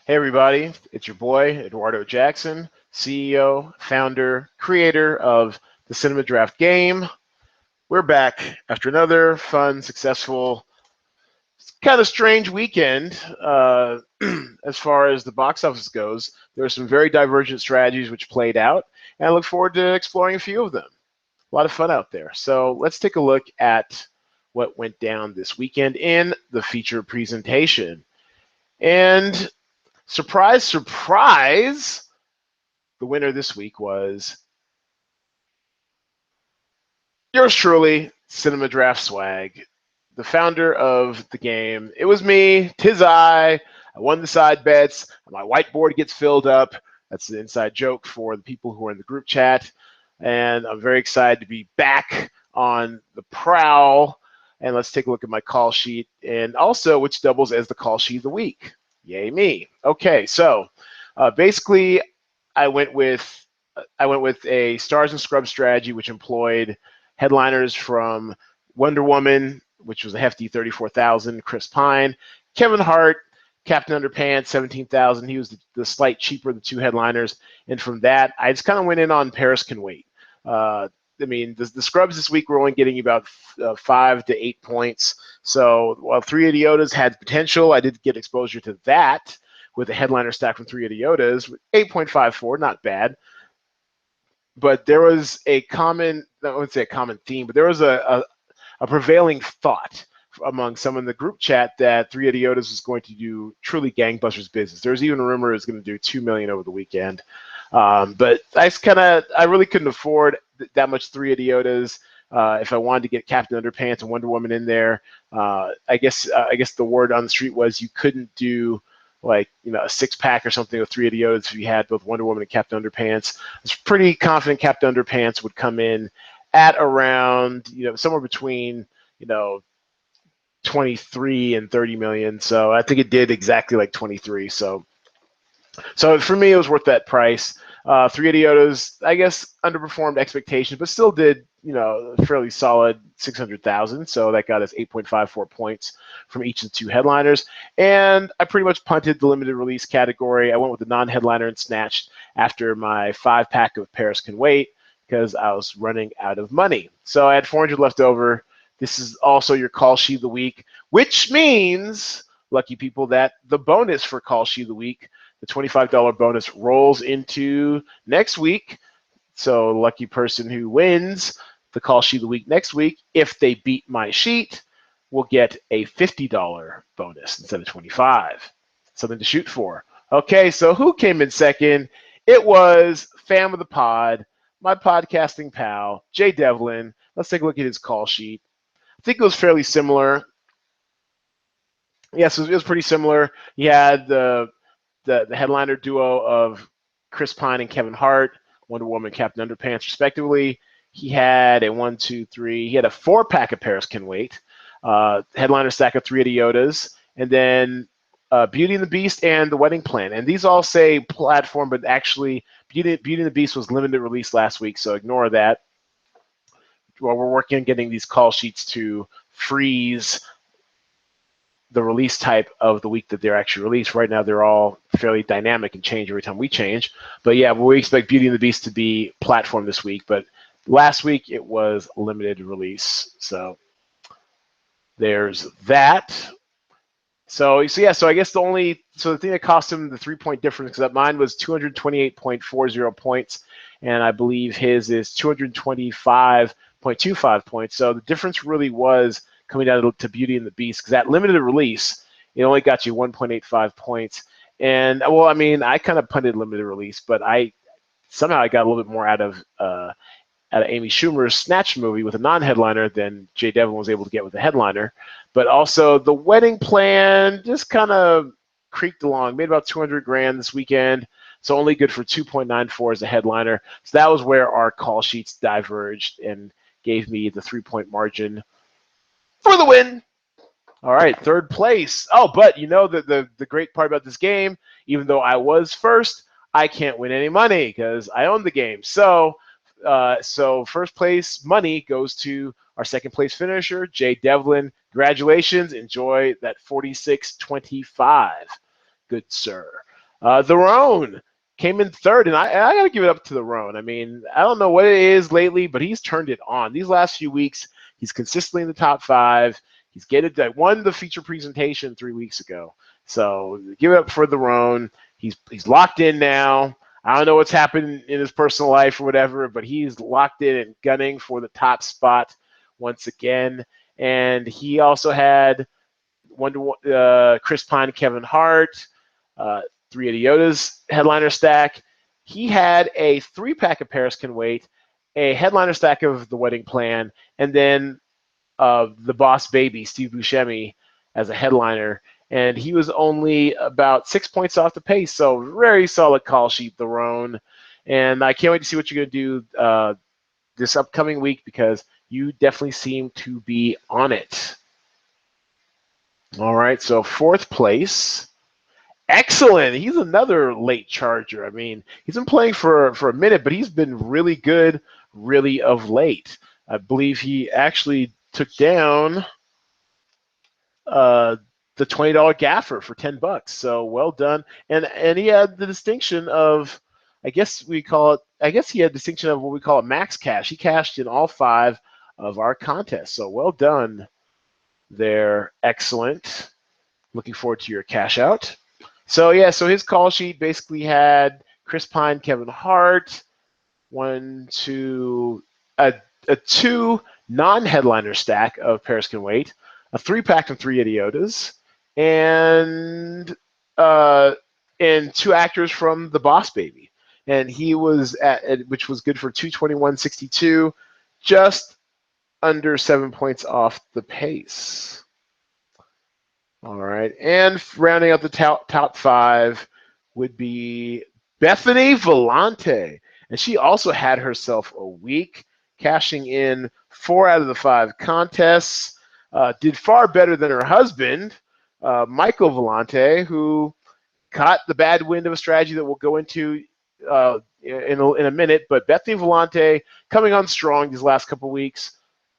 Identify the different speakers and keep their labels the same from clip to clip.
Speaker 1: Hey everybody, it's your boy Eduardo Jackson, CEO, founder, creator of the Cinema Draft Game. We're back after another fun, successful, kind of strange weekend as far as the box office goes. There were some very divergent strategies which played out, and I look forward to exploring a few of them. A lot of fun out there. So let's take a look at what went down this weekend in the feature presentation. And surprise, surprise, the winner this week was yours truly, Cinema Draft Swag, the founder of the game. It was me, 'tis I. I won the side bets. My whiteboard gets filled up. That's the inside joke for the people who are in the group chat. And I'm very excited to be back on the prowl. And let's take a look at my call sheet, and also which doubles as the call sheet of the week. Yay me. Okay, so basically, I went with a stars and scrubs strategy, which employed headliners from Wonder Woman, which was a hefty 34,000, Chris Pine, Kevin Hart, Captain Underpants, 17,000. He was the slight cheaper of the two headliners, and from that, I just kind of went in on Paris Can Wait. I mean, the scrubs this week were only getting about 5 to 8 points. So while Three Idiotas had potential, I did get exposure to that with a headliner stack from Three Idiotas, 8.54, not bad. But there was a common, I wouldn't say a common theme, but there was a prevailing thought among some in the group chat that Three Idiotas was going to do truly gangbusters business. There was even a rumor it was going to do $2 million over the weekend. But I really couldn't afford that much Three Idiotas. If I wanted to get Captain Underpants and Wonder Woman in there, I guess the word on the street was you couldn't do like a 6-pack or something with Three Idiotas if you had both Wonder Woman and Captain Underpants. I was pretty confident Captain Underpants would come in at around somewhere between 23 and 30 million. So I think it did exactly like 23. So for me, it was worth that price. Three Idiotas, I guess, underperformed expectations, but still did, fairly solid 600,000. So that got us 8.54 points from each of the two headliners. And I pretty much punted the limited release category. I went with the non-headliner and snatched after my 5-pack of Paris Can Wait because I was running out of money. So I had 400 left over. This is also your call sheet of the week, which means, lucky people, that the bonus for call sheet of the week, the $25 bonus, rolls into next week. So lucky person who wins the call sheet of the week next week, if they beat my sheet, will get a $50 bonus instead of 25. Something to shoot for. Okay, so who came in second? It was fam of the pod, my podcasting pal, Jay Devlin. Let's take a look at his call sheet. I think it was fairly similar. Yes, it was pretty similar. He had the headliner duo of Chris Pine and Kevin Hart, Wonder Woman, Captain Underpants, respectively. He had a 1, 2, 3. He had a 4-pack of Paris Can Wait, headliner stack of Three Idiotas, and then Beauty and the Beast and The Wedding Plan. And these all say platform, but actually Beauty and the Beast was limited release last week, so ignore that. Well, we're working on getting these call sheets to freeze the release type of the week that they're actually released. Right now, they're all fairly dynamic and change every time we change. But yeah, we expect Beauty and the Beast to be platform this week. But last week, it was limited release. So there's that. So I guess the thing that cost him the 3-point difference, because mine was 228.40 points, and I believe his is 225.25 points. So the difference really was coming down to Beauty and the Beast, because that limited release, it only got you 1.85 points. And well, I mean, I kind of punted limited release, but somehow I got a little bit more out of Amy Schumer's Snatch movie with a non-headliner than Jay Devlin was able to get with a headliner. But also The Wedding Plan just kind of creaked along, made about 200 grand this weekend, so only good for 2.94 as a headliner. So that was where our call sheets diverged and gave me the 3-point margin for the win. All right, third place. Oh, but the great part about this game, even though I was first, I can't win any money because I own the game. So first place money goes to our second place finisher, Jay Devlin. Congratulations. Enjoy that 46.25. Good sir. The Roan came in third, and I got to give it up to the Roan. I mean, I don't know what it is lately, but he's turned it on. These last few weeks, he's consistently in the top five. He's won the feature presentation 3 weeks ago. So give it up for the Roan. He's locked in now. I don't know what's happened in his personal life or whatever, but he's locked in and gunning for the top spot once again. And he also had Chris Pine, Kevin Hart, uh, Three Idiotas headliner stack. He had a 3-pack of Paris Can Wait, a headliner stack of The Wedding Plan, and then the Boss Baby, Steve Buscemi, as a headliner. And he was only about 6 points off the pace, so very solid call sheet, the Roan. And I can't wait to see what you're going to do this upcoming week because you definitely seem to be on it. All right, so 4th place. Excellent. He's another late charger. I mean, he's been playing for a minute, but he's been really good, really of late. I believe he actually took down the $20 gaffer for $10. So well done. And he had the distinction of, I guess he had distinction of what we call a max cash. He cashed in all 5 of our contests. So well done there. Excellent. Looking forward to your cash out. So his call sheet basically had Chris Pine, Kevin Hart, a 2 non-headliner stack of Paris Can Wait, a 3-pack from Three Idiotas, and 2 actors from The Boss Baby. And he was which was good for 221.62, just under 7 points off the pace. All right, and rounding out the top 5 would be Bethany Volante, and she also had herself a week, cashing in 4 out of the 5 contests. Did far better than her husband, Michael Volante, who caught the bad wind of a strategy that we'll go into in a minute. But Bethany Volante coming on strong these last couple weeks.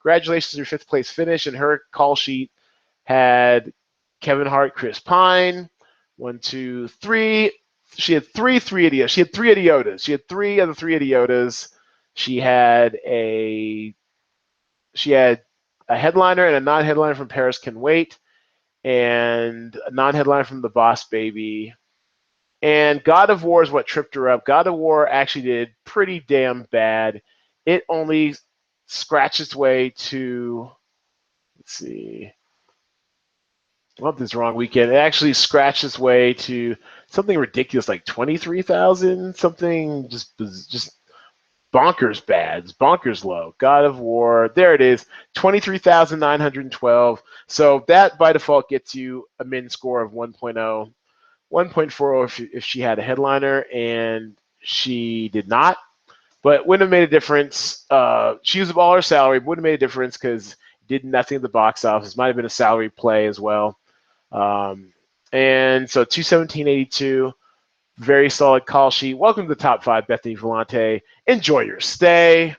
Speaker 1: Congratulations on your 5th place finish, and her call sheet had Kevin Hart, Chris Pine, 1, 2, 3. She had 3 Idiotas. She had 3 Idiotas. She had 3 of the 3 Idiotas. She had a headliner and a non-headliner from Paris Can Wait, and a non-headliner from The Boss Baby. And God of War is what tripped her up. God of War actually did pretty damn bad. It only scratched its way to, let's see, I love this wrong weekend. It actually scratched its way to something ridiculous like 23,000, something just bonkers bad, bonkers low. God of War, there it is, 23,912. So that by default gets you a min score of 1.0, 1.40 if she had a headliner, and she did not. But wouldn't have made a difference. She used up all her salary, wouldn't have made a difference because did nothing at the box office. Might have been a salary play as well. And so 217.82, very solid call sheet. Welcome to the top 5, Bethany Volante. Enjoy your stay.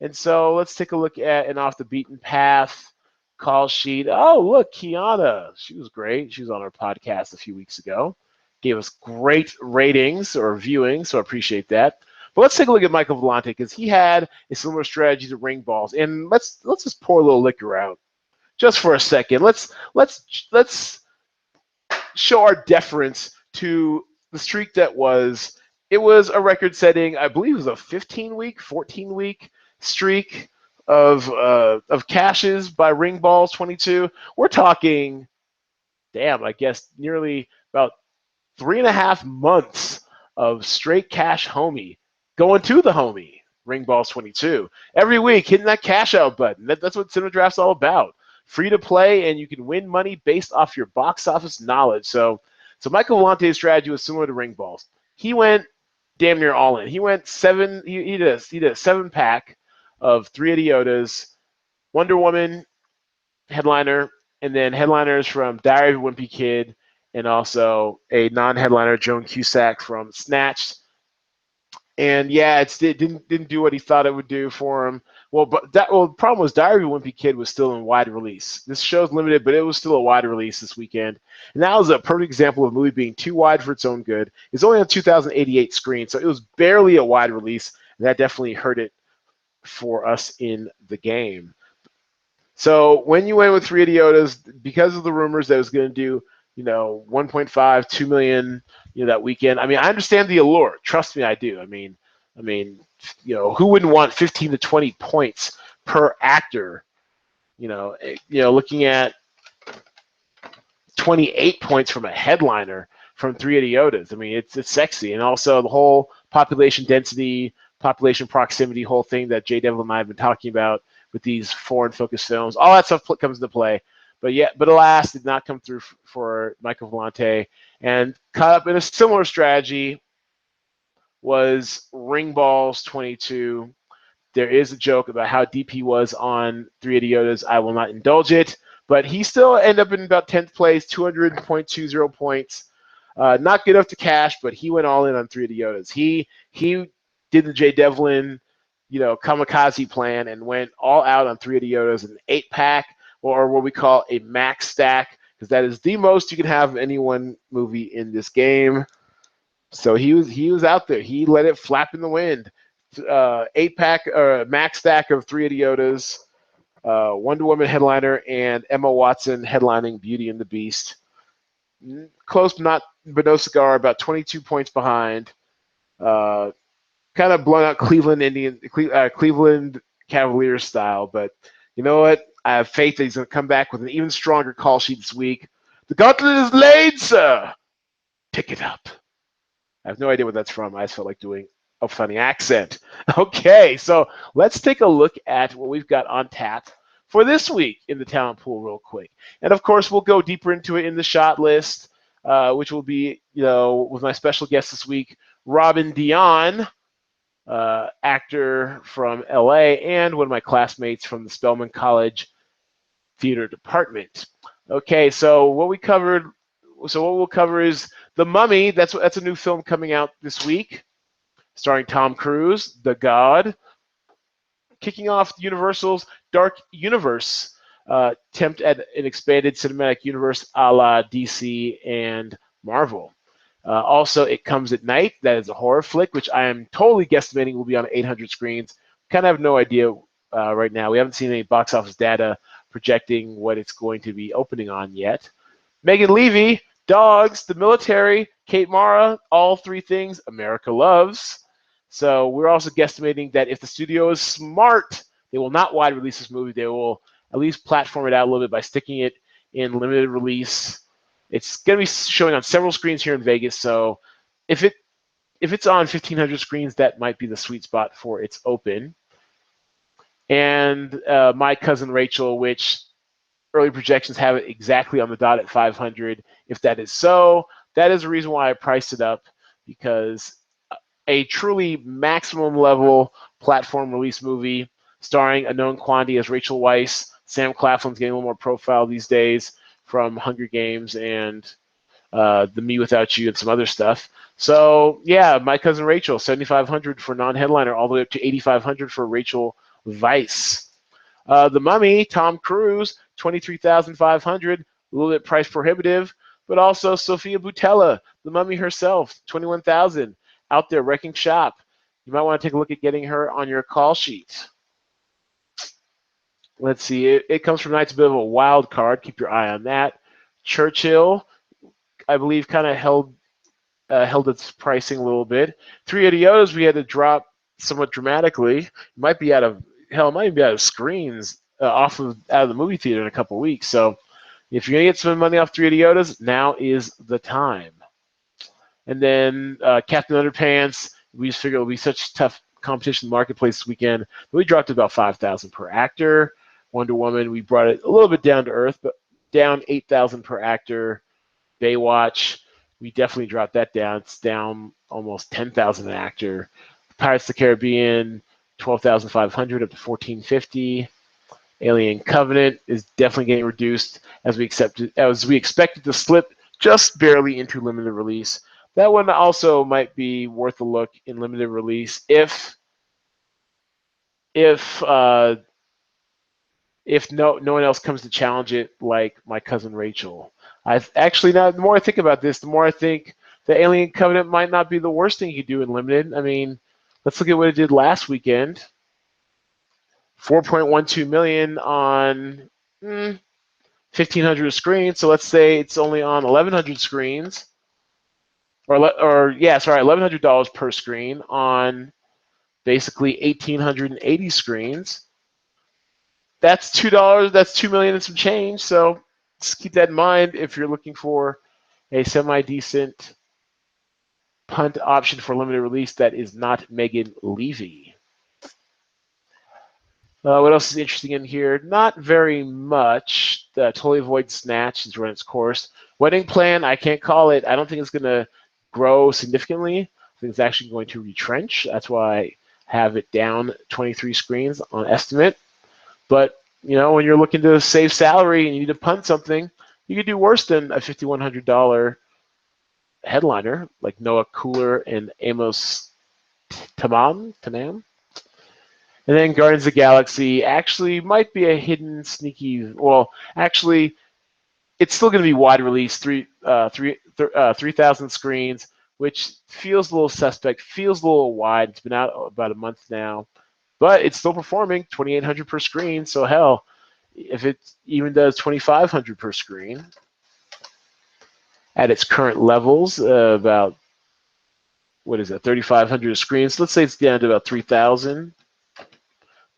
Speaker 1: And so let's take a look at an off the beaten path call sheet. Oh, look, Kiana. She was great. She was on our podcast a few weeks ago. Gave us great ratings or viewing, so I appreciate that. But let's take a look at Michael Volante because he had a similar strategy to ring balls. And let's just pour a little liquor out just for a second. Let's show our deference to the streak that was. It was a record-setting, I believe it was a 15-week, 14-week streak of cashes by Ring Balls 22. We're talking, I guess nearly about 3.5 months of straight cash homie going to the homie Ring Balls 22 every week, hitting that cash out button. That's what Cinema Draft's all about. Free to play, and you can win money based off your box office knowledge. So Michael Volante's strategy was similar to Ring Balls. He went damn near all in. He went 7. He did a 7-pack of Three Idiotas, Wonder Woman headliner, and then headliners from Diary of a Wimpy Kid, and also a non-headliner, Joan Cusack from Snatched. And it didn't do what he thought it would do for him. but the problem was Diary of a Wimpy Kid was still in wide release. This show's limited, but it was still a wide release this weekend. And that was a perfect example of a movie being too wide for its own good. It's only on 2088 screen, so it was barely a wide release, and that definitely hurt it for us in the game. So when you went with Three Idiotas, because of the rumors that it was going to do, 1.5, 2 million, that weekend. I mean, I understand the allure. Trust me, I do. I mean, who wouldn't want 15 to 20 points per actor? Looking at 28 points from a headliner from Three Idiotas. I mean, it's sexy, and also the whole population density, population proximity, whole thing that Jay Devil and I have been talking about with these foreign-focused films. All that stuff comes into play. But alas, did not come through for Michael Volante, and caught up in a similar strategy was Ring Balls 22. There is a joke about how deep he was on Three Idiotas. I will not indulge it, but he still ended up in about 10th place, 200.20 points. Not good enough to cash, but he went all in on Three Idiotas. He did the Jay Devlin, kamikaze plan and went all out on Three Idiotas, an 8-pack, or what we call a max stack, because that is the most you can have of any one movie in this game. So he was out there. He let it flap in the wind. 8-pack or max stack of Three Idiotas, Wonder Woman headliner, and Emma Watson headlining Beauty and the Beast. Close, but no cigar. About 22 points behind. Kind of blown out Cleveland Cavaliers style, but you know what? I have faith that he's going to come back with an even stronger call sheet this week. The gauntlet is laid, sir. Pick it up. I have no idea what that's from. I just felt like doing a funny accent. Okay, so let's take a look at what we've got on tap for this week in the talent pool real quick. And of course, we'll go deeper into it in the shot list, which will be, with my special guest this week, Robin Dion, actor from LA, and one of my classmates from the Spelman College Theater Department. Okay, so what we'll cover is The Mummy. That's a new film coming out this week, starring Tom Cruise, the God, kicking off Universal's Dark Universe attempt at an expanded cinematic universe a la DC and Marvel. Also, It Comes at Night. That is a horror flick, which I am totally guesstimating will be on 800 screens. Kind of have no idea right now. We haven't seen any box office data projecting what it's going to be opening on yet. Megan Levy, Dogs, The Military, Kate Mara, all three things America loves. So we're also guesstimating that if the studio is smart, they will not wide release this movie. They will at least platform it out a little bit by sticking it in limited release. It's going to be showing on several screens here in Vegas. So if it's on 1,500 screens, that might be the sweet spot for its open. And My Cousin Rachel, which early projections have it exactly on the dot at 500. If that is so, that is the reason why I priced it up, because a truly maximum level platform release movie starring a known quantity as Rachel Weisz. Sam Claflin's getting a little more profile these days from Hunger Games and The Me Without You and some other stuff. So yeah, My Cousin Rachel, 7,500 for non-headliner, all the way up to 8,500 for Rachel Weisz. The Mummy, Tom Cruise, 23,500, a little bit price prohibitive, but also Sophia Boutella, the Mummy herself, 21,000, out there wrecking shop. You might want to take a look at getting her on your call sheet. Let's see, it comes from tonight's a bit of a wild card. Keep your eye on that. Churchill, I believe, kind of held its pricing a little bit. Three Idiotas, we had to drop somewhat dramatically. It might be out of screens out of the movie theater in a couple weeks. So if you're gonna get some money off Three Idiotas, now is the time. And then Captain Underpants, we just figured it would be such tough competition in the marketplace this weekend. We dropped about 5,000 per actor. Wonder Woman, we brought it a little bit down to earth, but down 8,000 per actor. Baywatch, we definitely dropped that down. It's down almost 10,000 an actor. Pirates of the Caribbean, 12,500 up to 1450. Alien Covenant is definitely getting reduced as we expected to slip just barely into limited release. That one also might be worth a look in limited release if if no one else comes to challenge it, like my cousin Rachel. I actually, now the more I think about this, the more I think the Alien Covenant might not be the worst thing you could do in limited. I mean, let's look at what it did last weekend. 4.12 million on 1,500 screens. So let's say it's only on 1,100 screens, or yeah, sorry, $1,100 per screen on basically 1,880 screens. That's $2. That's 2 million and some change. So just keep that in mind if you're looking for a semi-decent punt option for limited release that is not Megan Levy. What else is interesting in here? Not very much. The Totally Avoid Snatch has run its course. Wedding Plan, I can't call it. I don't think it's going to grow significantly. I think it's actually going to retrench. That's why I have it down 23 screens on estimate. But, you know, when you're looking to save salary and you need to punt something, you could do worse than a $5,100 headliner like Noah Cooler and Amos Tamam. And then Guardians of the Galaxy actually might be a hidden, sneaky. Well, actually, it's still going to be wide release, 3,000 screens, which feels a little suspect, feels a little wide. It's been out about a month now, but it's still performing 2,800 per screen. So hell, if it even does 2,500 per screen at its current levels, about what is that, 3,500 screens. Let's say it's down to about 3,000.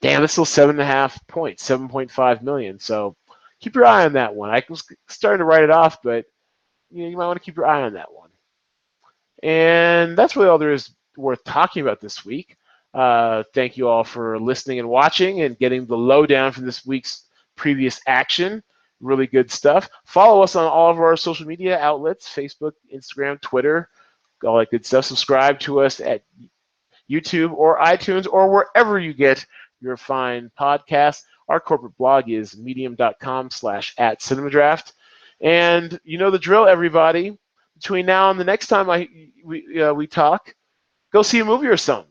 Speaker 1: Damn, that's still 7.5 points, 7.5 million. So keep your eye on that one. I was starting to write it off, but you might want to keep your eye on that one. And that's really all there is worth talking about this week. Thank you all for listening and watching and getting the lowdown from this week's previous action. Really good stuff. Follow us on all of our social media outlets, Facebook, Instagram, Twitter, all that good stuff. Subscribe to us at YouTube or iTunes or wherever you get your fine podcasts. Our corporate blog is medium.com/@cinemadraft. And you know the drill, everybody. Between now and the next time we talk, go see a movie or something.